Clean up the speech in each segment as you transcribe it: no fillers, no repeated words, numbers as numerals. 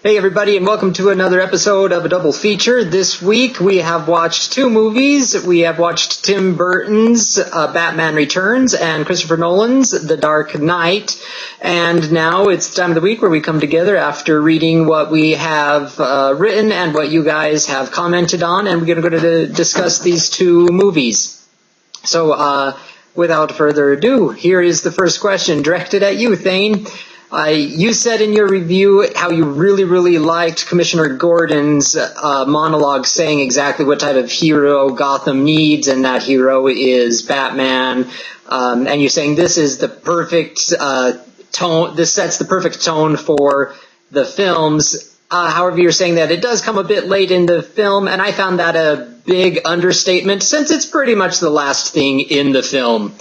Hey everybody, and welcome to another episode of a double feature. This week we have watched two movies. We have watched Tim Burton's Batman Returns and Christopher Nolan's The Dark Knight. And now it's the time of the week where we come together after reading what we have written and what you guys have commented on, and we're going to go to discuss these two movies. So without further ado, here is the first question directed at you, Thane. You said in your review how you really liked Commissioner Gordon's monologue saying exactly what type of hero Gotham needs, and that hero is Batman. And you're saying this is the perfect tone, this sets the perfect tone for the films. However, you're saying that it does come a bit late in the film, and I found that a big understatement since it's pretty much the last thing in the film.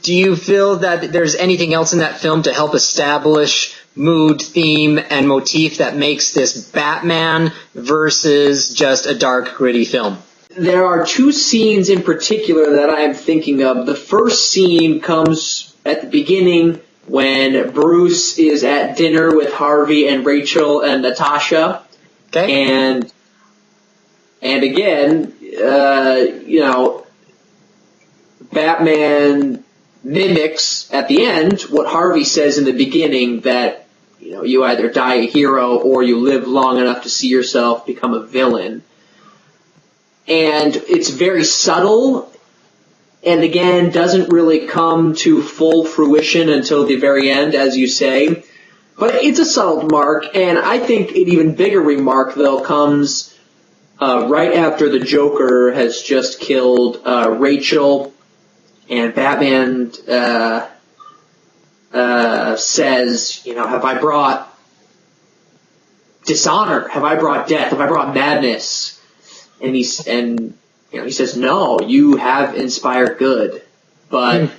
Do you feel that there's anything else in that film to help establish mood, theme, and motif that makes this Batman versus just a dark, gritty film? There are two scenes in particular that I am thinking of. The first scene comes at the beginning when Bruce is at dinner with Harvey and Rachel and Natasha. Okay. And again, Batman mimics at the end what Harvey says in the beginning, that you either die a hero or you live long enough to see yourself become a villain. And it's very subtle, and again doesn't really come to full fruition until the very end, as you say. But it's a subtle mark, and I think an even bigger remark though comes right after the Joker has just killed Rachel. And Batman says, have I brought dishonor? Have I brought death? Have I brought madness? And he says, no, you have inspired good. But,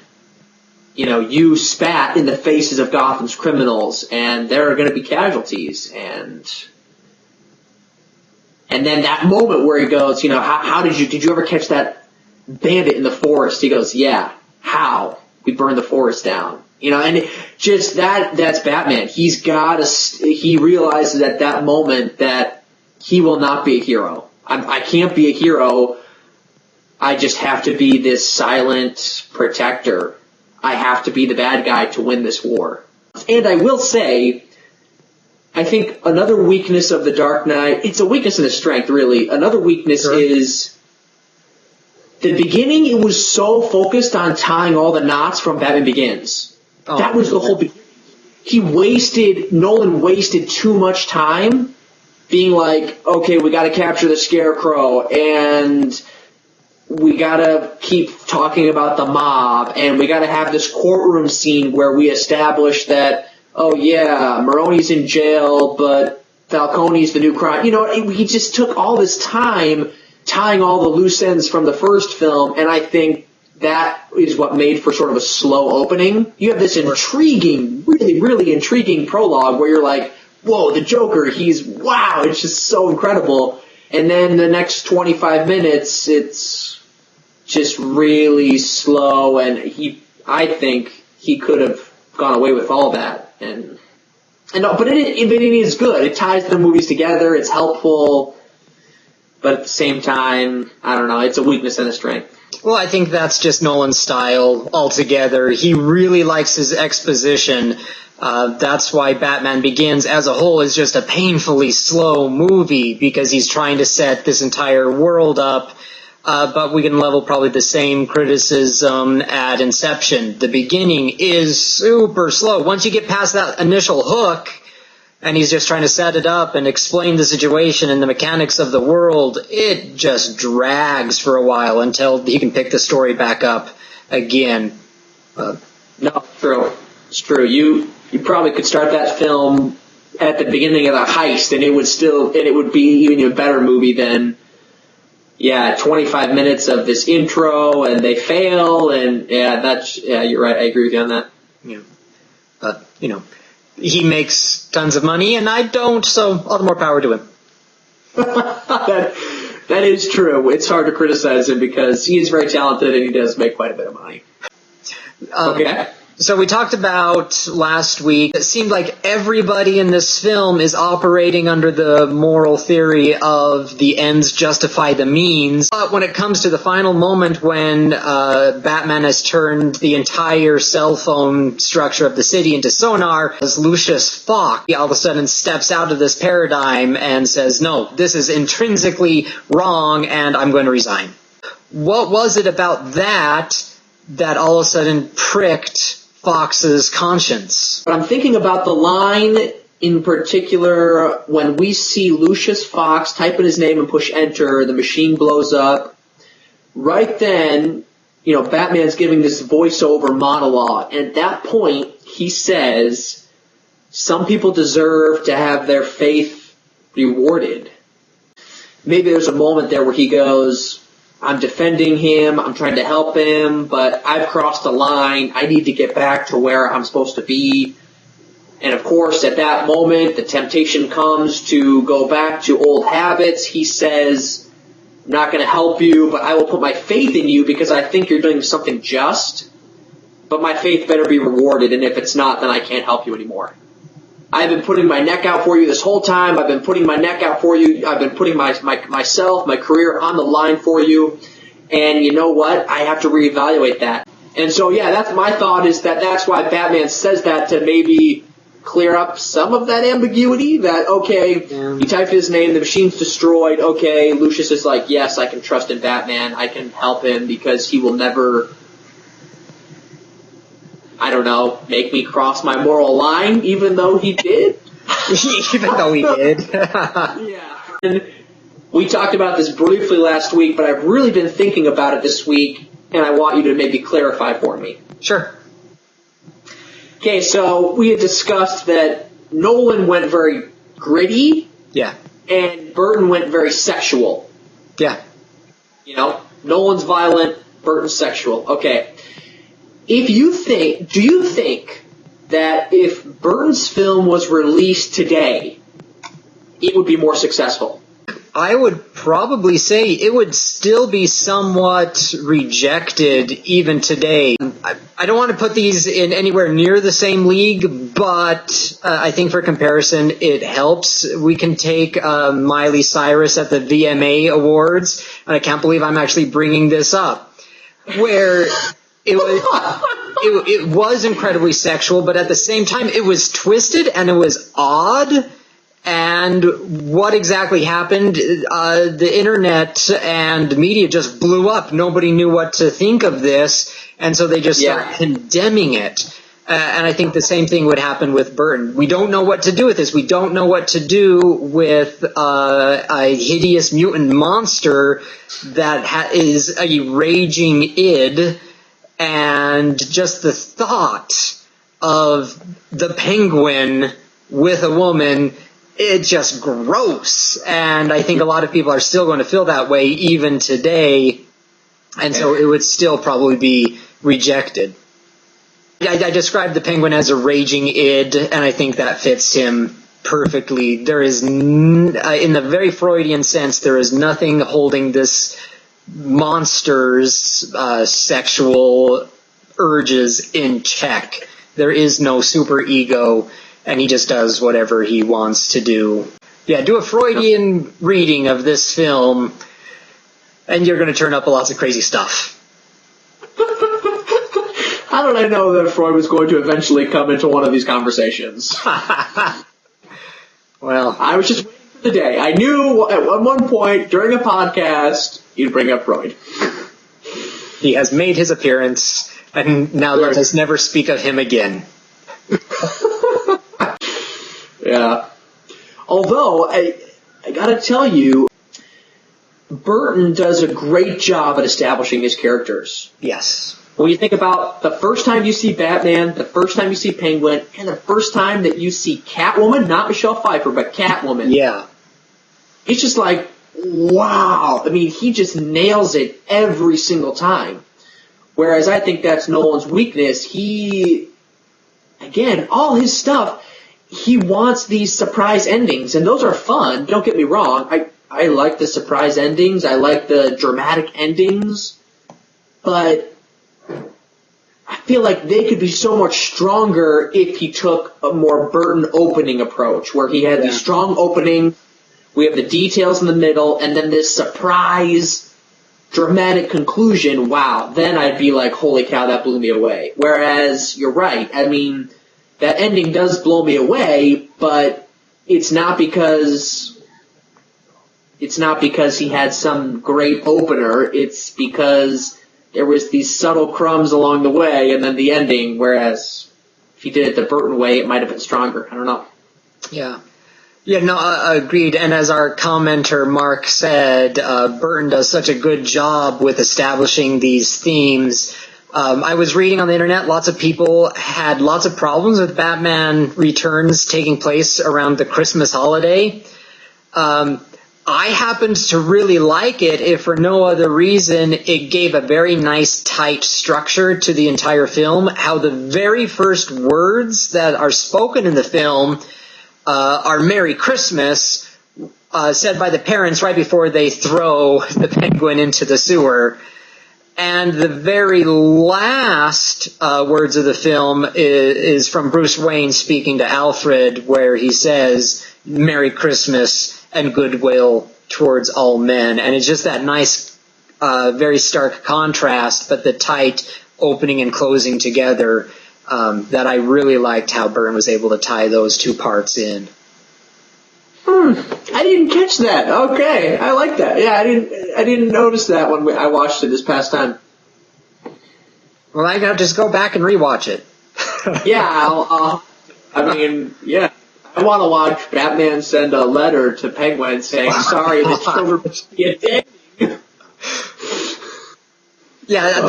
you spat in the faces of Gotham's criminals, and there are going to be casualties. And then that moment where he goes, how did you ever catch that bandit in the forest? He goes, yeah, how? We burned the forest down. And just that's Batman. He realizes at that moment that he will not be a hero. I can't be a hero. I just have to be this silent protector. I have to be the bad guy to win this war. And I will say, I think another weakness of The Dark Knight, it's a weakness and a strength, really. Another weakness is the beginning. It was so focused on tying all the knots from Batman Begins. Oh, that was the whole beginning. Nolan wasted too much time being like, okay, we got to capture the Scarecrow, and we got to keep talking about the mob, and we got to have this courtroom scene where we establish that, oh yeah, Maroni's in jail, but Falcone's the new crime. He just took all this time tying all the loose ends from the first film, and I think that is what made for sort of a slow opening. You have this intriguing, really intriguing prologue where you're like, whoa, the Joker, wow, it's just so incredible. And then the next 25 minutes, it's just really slow, and I think he could have gone away with all that. But it is good. It ties the movies together. It's helpful. But at the same time, I don't know, it's a weakness and a strength. Well, I think that's just Nolan's style altogether. He really likes his exposition. That's why Batman Begins as a whole is just a painfully slow movie, because he's trying to set this entire world up. But we can level probably the same criticism at Inception. The beginning is super slow. Once you get past that initial hook, and he's just trying to set it up and explain the situation and the mechanics of the world, it just drags for a while until he can pick the story back up again. No, true. It's true. You probably could start that film at the beginning of the heist, and it would be even a better movie than 25 minutes of this intro, and they fail, and you're right. I agree with you on that. Yeah. He makes tons of money, and I don't, so all the more power to him. That is true. It's hard to criticize him because he is very talented and he does make quite a bit of money. Okay. So we talked about last week, it seemed like everybody in this film is operating under the moral theory of the ends justify the means. But when it comes to the final moment when Batman has turned the entire cell phone structure of the city into sonar, as Lucius Fox, he all of a sudden steps out of this paradigm and says, no, this is intrinsically wrong and I'm going to resign. What was it about that all of a sudden pricked Fox's conscience? But I'm thinking about the line in particular when we see Lucius Fox type in his name and push enter, the machine blows up. Right then, Batman's giving this voiceover monologue. And at that point, he says, some people deserve to have their faith rewarded. Maybe there's a moment there where he goes, I'm defending him, I'm trying to help him, but I've crossed a line, I need to get back to where I'm supposed to be. And of course, at that moment, the temptation comes to go back to old habits. He says, I'm not going to help you, but I will put my faith in you because I think you're doing something just, but my faith better be rewarded, and if it's not, then I can't help you anymore. I've been putting my neck out for you this whole time. I've been putting my neck out for you. I've been putting myself, my career on the line for you. And you know what? I have to reevaluate that. And so, yeah, that's my thought is that's why Batman says that to maybe clear up some of that ambiguity that, okay, he typed his name, the machine's destroyed. Okay, Lucius is like, yes, I can trust in Batman. I can help him because he will never, I don't know, make me cross my moral line, even though he did. Even though he did. Yeah. And we talked about this briefly last week, but I've really been thinking about it this week, and I want you to maybe clarify for me. Sure. Okay, so we had discussed that Nolan went very gritty. Yeah. And Burton went very sexual. Yeah. Nolan's violent, Burton's sexual. Okay. Do you think that if Burton's film was released today, it would be more successful? I would probably say it would still be somewhat rejected even today. I don't want to put these in anywhere near the same league, but I think for comparison it helps. We can take Miley Cyrus at the VMA Awards, and I can't believe I'm actually bringing this up, where it was incredibly sexual, but at the same time it was twisted and it was odd. And what exactly happened? The internet and media just blew up. Nobody knew what to think of this, and so they just started condemning it. And I think the same thing would happen with Burton. We don't know what to do with this. We don't know what to do with a hideous mutant monster that is a raging id, and just the thought of the Penguin with a woman, it's just gross. And I think a lot of people are still going to feel that way even today, and so it would still probably be rejected. I described the Penguin as a raging id, and I think that fits him perfectly. There is, in the very Freudian sense, there is nothing holding this monster's sexual urges in check. There is no superego, and he just does whatever he wants to do. Yeah, do a Freudian reading of this film, and you're going to turn up lots of crazy stuff. How did I know that Freud was going to eventually come into one of these conversations? Well, I was just waiting for the day. I knew at one point during a podcast you'd bring up Freud. He has made his appearance, and now let us never speak of him again. Yeah. Although, I gotta tell you, Burton does a great job at establishing his characters. Yes. When you think about the first time you see Batman, the first time you see Penguin, and the first time that you see Catwoman, not Michelle Pfeiffer, but Catwoman. Yeah. It's just like, wow. I mean, he just nails it every single time. Whereas I think that's Nolan's weakness. Again, all his stuff, he wants these surprise endings, and those are fun. Don't get me wrong. I like the surprise endings. I like the dramatic endings. But feel like they could be so much stronger if he took a more Burton opening approach, where he had these strong opening, we have the details in the middle, and then this surprise, dramatic conclusion. Wow, then I'd be like, holy cow, that blew me away. Whereas, you're right, I mean, that ending does blow me away, but it's not because he had some great opener, it's because there was these subtle crumbs along the way, and then the ending, whereas if he did it the Burton way, it might have been stronger. I don't know. Yeah. Yeah, no, agreed. And as our commenter Mark said, Burton does such a good job with establishing these themes. I was reading on the internet, lots of people had lots of problems with Batman Returns taking place around the Christmas holiday. I happened to really like it, if for no other reason, it gave a very nice, tight structure to the entire film. How the very first words that are spoken in the film are Merry Christmas, said by the parents right before they throw the penguin into the sewer. And the very last words of the film is from Bruce Wayne speaking to Alfred, where he says, Merry Christmas and goodwill towards all men. And it's just that nice, very stark contrast, but the tight opening and closing together, that I really liked how Burton was able to tie those two parts in. I didn't catch that. Okay, I like that. Yeah, I didn't notice that when I watched it this past time. Well, I gotta just go back and rewatch it. Yeah, yeah. I want to watch Batman send a letter to Penguin saying, sorry, the children get dead. Yeah,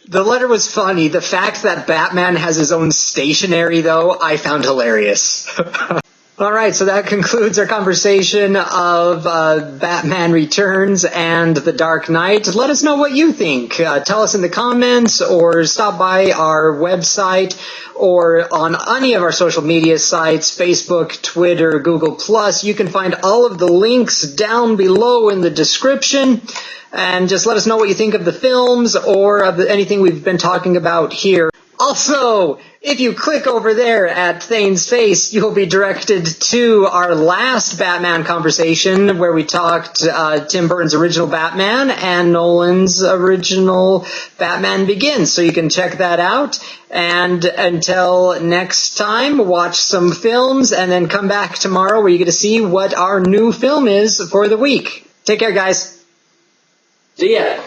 the letter was funny. The fact that Batman has his own stationery, though, I found hilarious. All right, so that concludes our conversation of Batman Returns and The Dark Knight. Let us know what you think. Tell us in the comments, or stop by our website, or on any of our social media sites, Facebook, Twitter, Google+. You can find all of the links down below in the description. And just let us know what you think of the films or of anything we've been talking about here. Also, if you click over there at Thane's face, you'll be directed to our last Batman conversation, where we talked Tim Burton's original Batman and Nolan's original Batman Begins. So you can check that out. And until next time, watch some films and then come back tomorrow, where you get to see what our new film is for the week. Take care, guys. See ya.